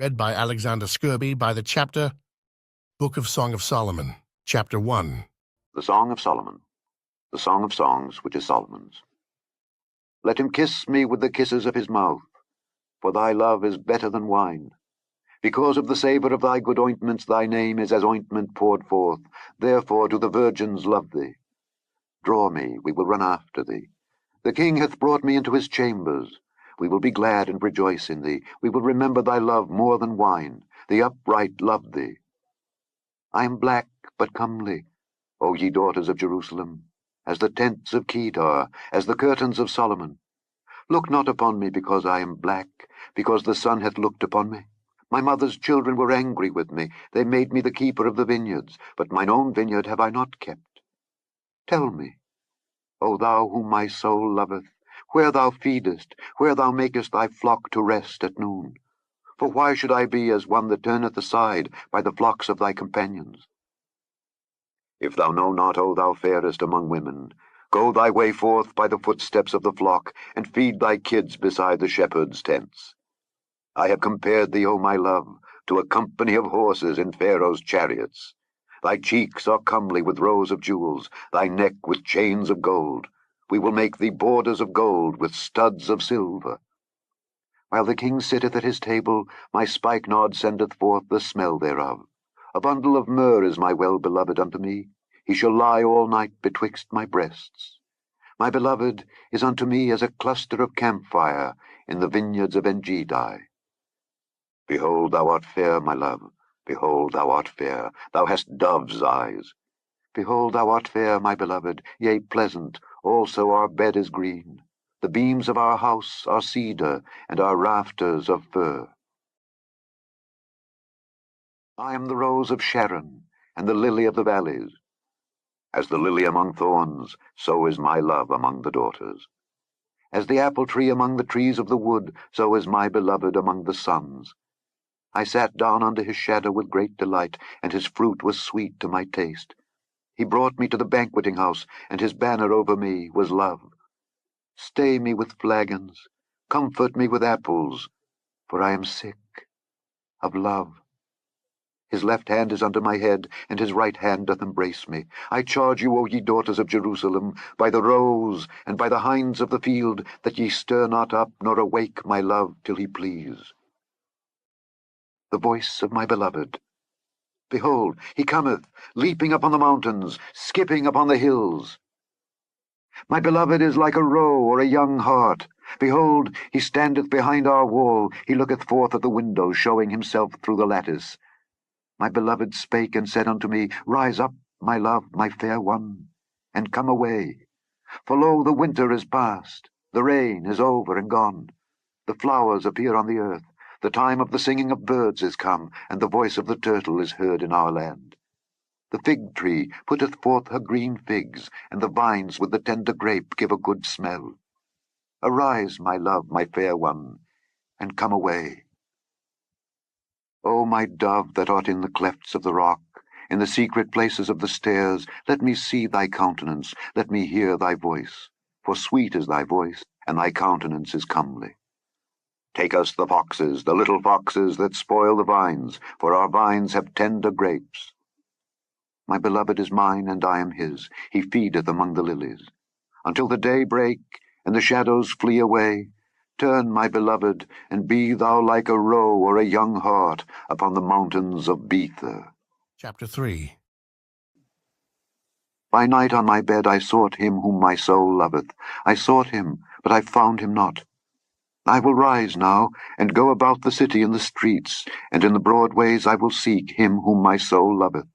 Read by Alexander Skirby by the chapter Book of Song of Solomon, Chapter 1. The Song of Solomon, the Song of Songs, which is Solomon's. Let him kiss me with the kisses of his mouth, for thy love is better than wine. Because of the savour of thy good ointments, thy name is as ointment poured forth. Therefore do the virgins love thee. Draw me, we will run after thee. The king hath brought me into his chambers. We will be glad and rejoice in thee. We will remember thy love more than wine. The upright love thee. I am black, but comely, O ye daughters of Jerusalem, as the tents of Kedar, as the curtains of Solomon. Look not upon me because I am black, because the sun hath looked upon me. My mother's children were angry with me. They made me the keeper of the vineyards, but mine own vineyard have I not kept. Tell me, O thou whom my soul loveth, where thou feedest, where thou makest thy flock to rest at noon. For why should I be as one that turneth aside by the flocks of thy companions? If thou know not, O thou fairest among women, go thy way forth by the footsteps of the flock, and feed thy kids beside the shepherds' tents. I have compared thee, O my love, to a company of horses in Pharaoh's chariots. Thy cheeks are comely with rows of jewels, thy neck with chains of gold. We will make thee borders of gold with studs of silver. While the king sitteth at his table, my spikenard sendeth forth the smell thereof. A bundle of myrrh is my well-beloved unto me. He shall lie all night betwixt my breasts. My beloved is unto me as a cluster of camphire in the vineyards of Engedi. Behold, thou art fair, my love. Behold, thou art fair. Thou hast dove's eyes. Behold, thou art fair, my beloved, yea, pleasant. Also our bed is green. The beams of our house are cedar, and our rafters of fir. I am the rose of Sharon, and the lily of the valleys. As the lily among thorns, so is my love among the daughters. As the apple tree among the trees of the wood, so is my beloved among the sons. I sat down under his shadow with great delight, and his fruit was sweet to my taste. He brought me to the banqueting house, and his banner over me was love. Stay me with flagons, comfort me with apples, for I am sick of love. His left hand is under my head, and his right hand doth embrace me. I charge you, O ye daughters of Jerusalem, by the roes and by the hinds of the field, that ye stir not up nor awake my love till he please. The voice of my beloved. Behold, he cometh, leaping upon the mountains, skipping upon the hills. My beloved is like a roe or a young hart. Behold, he standeth behind our wall. He looketh forth at the window, showing himself through the lattice. My beloved spake and said unto me, Rise up, my love, my fair one, and come away. For lo, the winter is past, the rain is over and gone. The flowers appear on the earth. The time of the singing of birds is come, and the voice of the turtle is heard in our land. The fig tree putteth forth her green figs, and the vines with the tender grape give a good smell. Arise, my love, my fair one, and come away. O my dove that art in the clefts of the rock, in the secret places of the stairs, let me see thy countenance, let me hear thy voice. For sweet is thy voice, and thy countenance is comely. Take us the foxes, the little foxes that spoil the vines, for our vines have tender grapes. My beloved is mine, and I am his. He feedeth among the lilies. Until the day break, and the shadows flee away, turn, my beloved, and be thou like a roe or a young hart upon the mountains of Bether. Chapter 3. By night on my bed I sought him whom my soul loveth. I sought him, but I found him not. I will rise now, and go about the city in the streets, and in the broad ways I will seek him whom my soul loveth.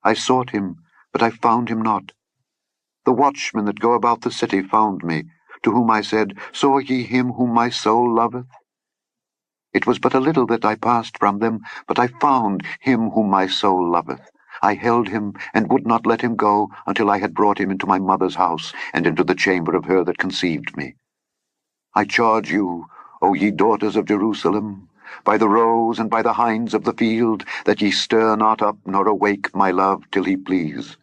I sought him, but I found him not. The watchmen that go about the city found me, to whom I said, Saw ye him whom my soul loveth? It was but a little that I passed from them, but I found him whom my soul loveth. I held him, and would not let him go, until I had brought him into my mother's house, and into the chamber of her that conceived me. I charge you, O ye daughters of Jerusalem, by the roes and by the hinds of the field, that ye stir not up nor awake my love till he please.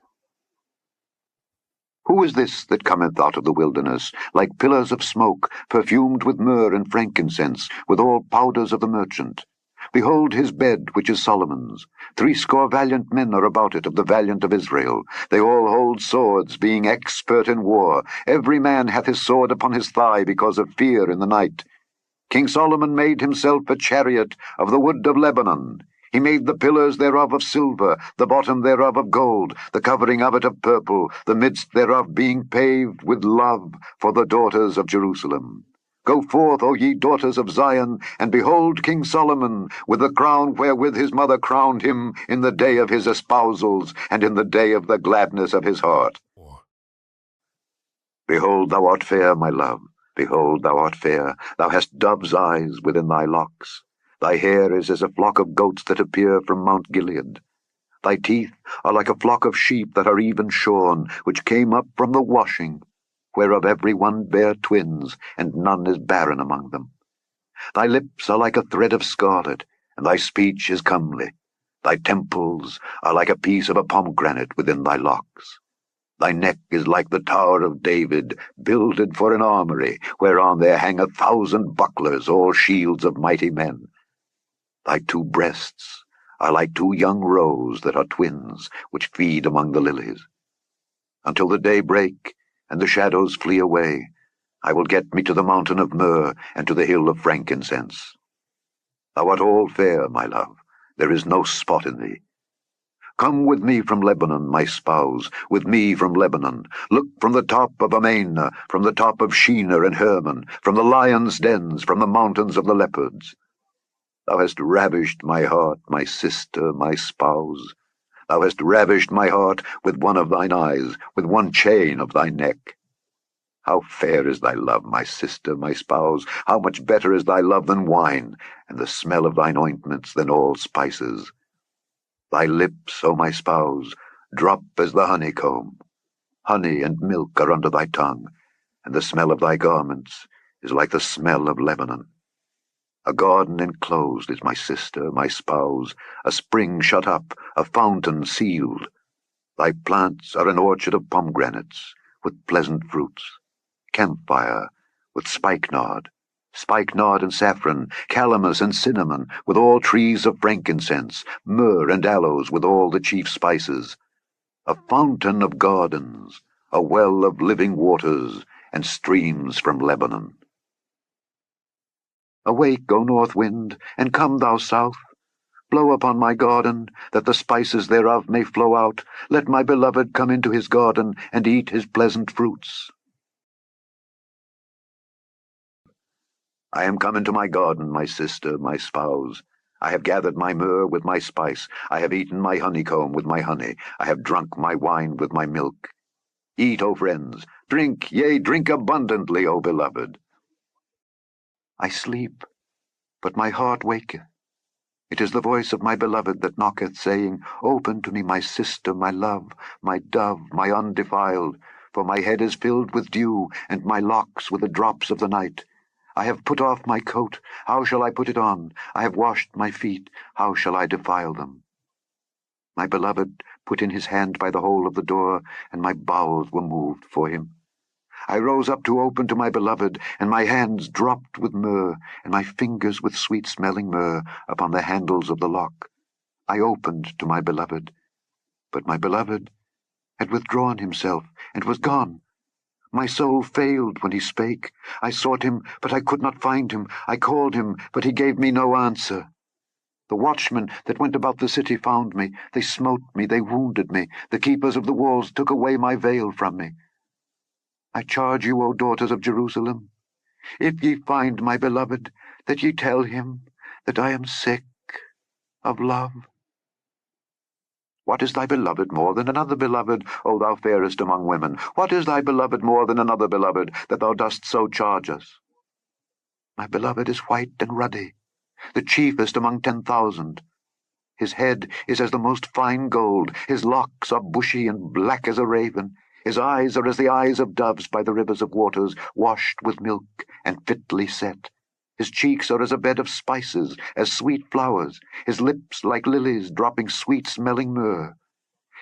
Who is this that cometh out of the wilderness, like pillars of smoke, perfumed with myrrh and frankincense, with all powders of the merchant? Behold his bed, which is Solomon's. 80 valiant men are about it, of the valiant of Israel. They all hold swords, being expert in war. Every man hath his sword upon his thigh, because of fear in the night. King Solomon made himself a chariot of the wood of Lebanon. He made the pillars thereof of silver, the bottom thereof of gold, the covering of it of purple, the midst thereof being paved with love for the daughters of Jerusalem. Go forth, O ye daughters of Zion, and behold King Solomon, with the crown wherewith his mother crowned him in the day of his espousals, and in the day of the gladness of his heart. Behold, thou art fair, my love. Behold, thou art fair. Thou hast dove's eyes within thy locks. Thy hair is as a flock of goats that appear from Mount Gilead. Thy teeth are like a flock of sheep that are even shorn, which came up from the washing, whereof every one bare twins, and none is barren among them. Thy lips are like a thread of scarlet, and thy speech is comely. Thy temples are like a piece of a pomegranate within thy locks. Thy neck is like the Tower of David, builded for an armoury, whereon there hang 1,000 bucklers, all shields of mighty men. Thy 2 breasts are like 2 young roes that are twins, which feed among the lilies. Until the day break, and the shadows flee away, I will get me to the mountain of myrrh, and to the hill of frankincense. Thou art all fair, my love, there is no spot in thee. Come with me from Lebanon, my spouse, with me from Lebanon. Look from the top of Amana, from the top of Shinar and Hermon, from the lions' dens, from the mountains of the leopards. Thou hast ravished my heart, my sister, my spouse. Thou hast ravished my heart with one of thine eyes, with one chain of thy neck. How fair is thy love, my sister, my spouse! How much better is thy love than wine, and the smell of thine ointments than all spices! Thy lips, O my spouse, drop as the honeycomb. Honey and milk are under thy tongue, and the smell of thy garments is like the smell of Lebanon. A garden enclosed is my sister, my spouse, a spring shut up, a fountain sealed. Thy plants are an orchard of pomegranates, with pleasant fruits, camphire, with spikenard and saffron, calamus and cinnamon, with all trees of frankincense, myrrh and aloes, with all the chief spices. A fountain of gardens, a well of living waters, and streams from Lebanon. Awake, O north wind, and come thou south. Blow upon my garden, that the spices thereof may flow out. Let my beloved come into his garden, and eat his pleasant fruits. I am come into my garden, my sister, my spouse. I have gathered my myrrh with my spice. I have eaten my honeycomb with my honey. I have drunk my wine with my milk. Eat, O friends, drink, yea, drink abundantly, O beloved. I sleep, but my heart waketh. It is the voice of my beloved that knocketh, saying, Open to me, my sister, my love, my dove, my undefiled, for my head is filled with dew, and my locks with the drops of the night. I have put off my coat, how shall I put it on? I have washed my feet, how shall I defile them? My beloved put in his hand by the hole of the door, and my bowels were moved for him. I rose up to open to my beloved, and my hands dropped with myrrh, and my fingers with sweet-smelling myrrh upon the handles of the lock. I opened to my beloved, but my beloved had withdrawn himself, and was gone. My soul failed when he spake. I sought him, but I could not find him. I called him, but he gave me no answer. The watchmen that went about the city found me. They smote me, they wounded me. The keepers of the walls took away my veil from me. I charge you, O daughters of Jerusalem, if ye find my beloved, that ye tell him that I am sick of love. What is thy beloved more than another beloved, O thou fairest among women? What is thy beloved more than another beloved, that thou dost so charge us? My beloved is white and ruddy, the chiefest among 10,000. His head is as the most fine gold, his locks are bushy and black as a raven. His eyes are as the eyes of doves by the rivers of waters, washed with milk and fitly set. His cheeks are as a bed of spices, as sweet flowers, his lips like lilies dropping sweet-smelling myrrh.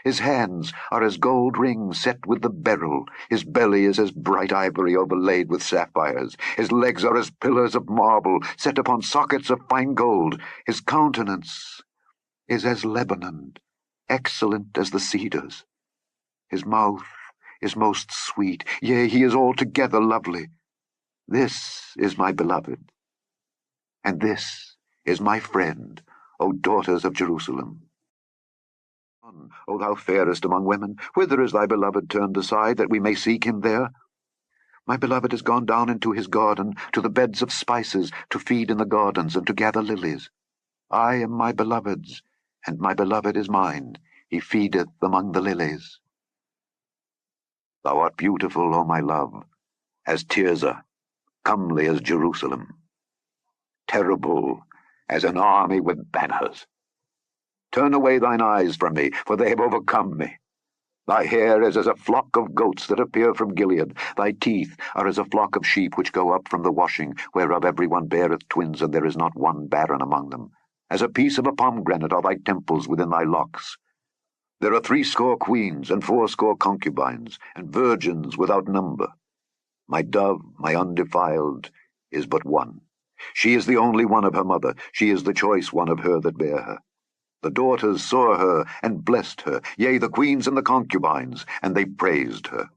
His hands are as gold rings set with the beryl. His belly is as bright ivory overlaid with sapphires. His legs are as pillars of marble set upon sockets of fine gold. His countenance is as Lebanon, excellent as the cedars. His mouth is most sweet, yea, he is altogether lovely. This is my beloved, and this is my friend, O daughters of Jerusalem. O thou fairest among women, whither is thy beloved turned aside, that we may seek him there? My beloved is gone down into his garden, to the beds of spices, to feed in the gardens, and to gather lilies. I am my beloved's, and my beloved is mine. He feedeth among the lilies. Thou art beautiful, O my love, as Tirzah, comely as Jerusalem, terrible as an army with banners. Turn away thine eyes from me, for they have overcome me. Thy hair is as a flock of goats that appear from Gilead. Thy teeth are as a flock of sheep which go up from the washing, whereof every one beareth twins, and there is not one barren among them. As a piece of a pomegranate are thy temples within thy locks. There are 80 queens, and 80 concubines, and virgins without number. My dove, my undefiled, is but one. She is the only one of her mother. She is the choice one of her that bare her. The daughters saw her, and blessed her, yea, the queens and the concubines, and they praised her.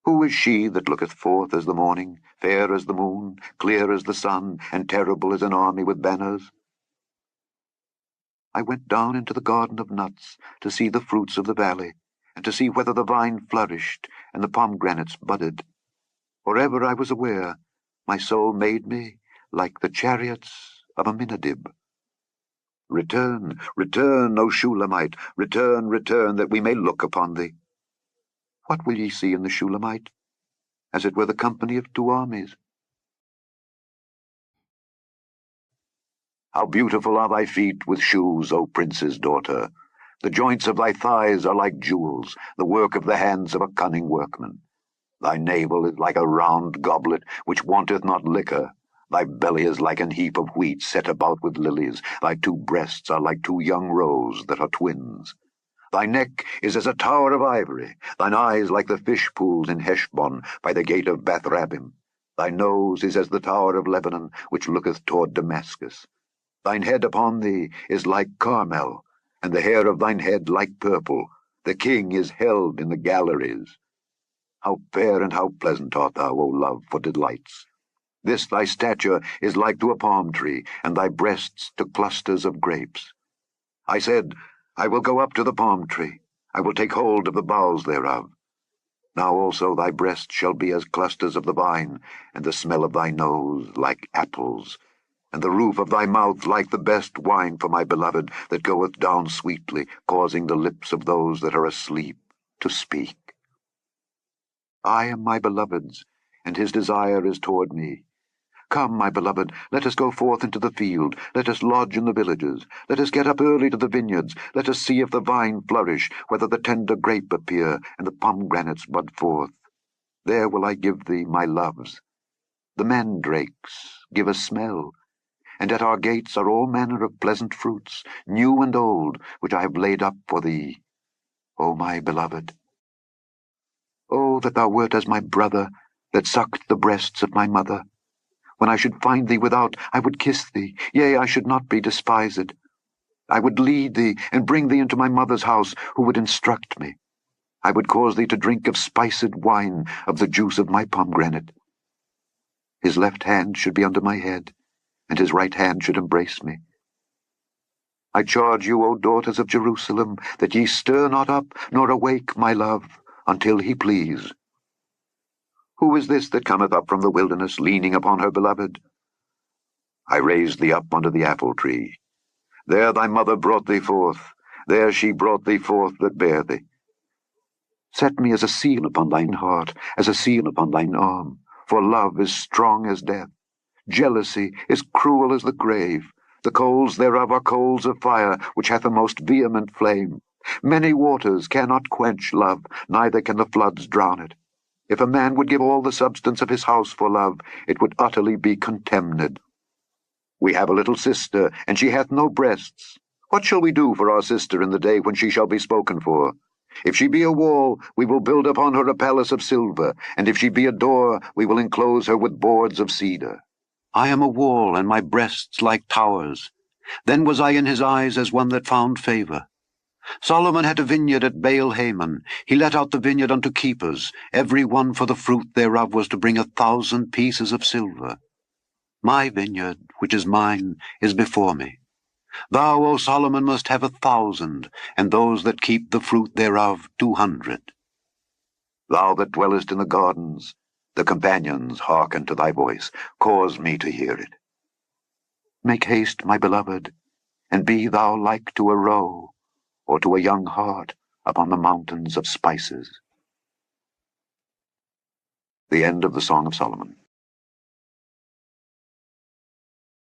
Who is she that looketh forth as the morning, fair as the moon, clear as the sun, and terrible as an army with banners? I went down into the garden of nuts, to see the fruits of the valley, and to see whether the vine flourished, and the pomegranates budded. For ever I was aware, my soul made me like the chariots of Aminadab. Return, return, O Shulamite, return, return, that we may look upon thee. What will ye see in the Shulamite? As it were the company of 2 armies. How beautiful are thy feet with shoes, O prince's daughter! The joints of thy thighs are like jewels, the work of the hands of a cunning workman. Thy navel is like a round goblet, which wanteth not liquor. Thy belly is like an heap of wheat set about with lilies. Thy 2 breasts are like 2 young roes that are twins. Thy neck is as a tower of ivory, thine eyes like the fish pools in Heshbon by the gate of Bath-rabbim. Thy nose is as the tower of Lebanon, which looketh toward Damascus. Thine head upon thee is like Carmel, and the hair of thine head like purple. The king is held in the galleries. How fair and how pleasant art thou, O love, for delights! This thy stature is like to a palm tree, and thy breasts to clusters of grapes. I said, I will go up to the palm tree, I will take hold of the boughs thereof. Now also thy breasts shall be as clusters of the vine, and the smell of thy nose like apples, and the roof of thy mouth like the best wine for my beloved, that goeth down sweetly, causing the lips of those that are asleep to speak. I am my beloved's, and his desire is toward me. Come, my beloved, let us go forth into the field, let us lodge in the villages, let us get up early to the vineyards, let us see if the vine flourish, whether the tender grape appear, and the pomegranates bud forth. There will I give thee my loves. The mandrakes give a smell, and at our gates are all manner of pleasant fruits, new and old, which I have laid up for thee, O my beloved. Oh, that thou wert as my brother, that sucked the breasts of my mother. When I should find thee without, I would kiss thee, yea, I should not be despised. I would lead thee, and bring thee into my mother's house, who would instruct me. I would cause thee to drink of spiced wine, of the juice of my pomegranate. His left hand should be under my head, and his right hand should embrace me. I charge you, O daughters of Jerusalem, that ye stir not up, nor awake my love, until he please. Who is this that cometh up from the wilderness, leaning upon her beloved? I raised thee up under the apple tree. There thy mother brought thee forth, there she brought thee forth that bare thee. Set me as a seal upon thine heart, as a seal upon thine arm, for love is strong as death. Jealousy is cruel as the grave. The coals thereof are coals of fire, which hath a most vehement flame. Many waters cannot quench love, neither can the floods drown it. If a man would give all the substance of his house for love, it would utterly be contemned. We have a little sister, and she hath no breasts. What shall we do for our sister in the day when she shall be spoken for? If she be a wall, we will build upon her a palace of silver, and if she be a door, we will enclose her with boards of cedar. I am a wall, and my breasts like towers. Then was I in his eyes as one that found favour. Solomon had a vineyard at Baal Haman. He let out the vineyard unto keepers. Every one for the fruit thereof was to bring 1,000 pieces of silver. My vineyard, which is mine, is before me. Thou, O Solomon, must have 1,000, and those that keep the fruit thereof 200. Thou that dwellest in the gardens, the companions hearken to thy voice. Cause me to hear it. Make haste, my beloved, and be thou like to a roe, or to a young hart upon the mountains of spices. The end of the Song of Solomon.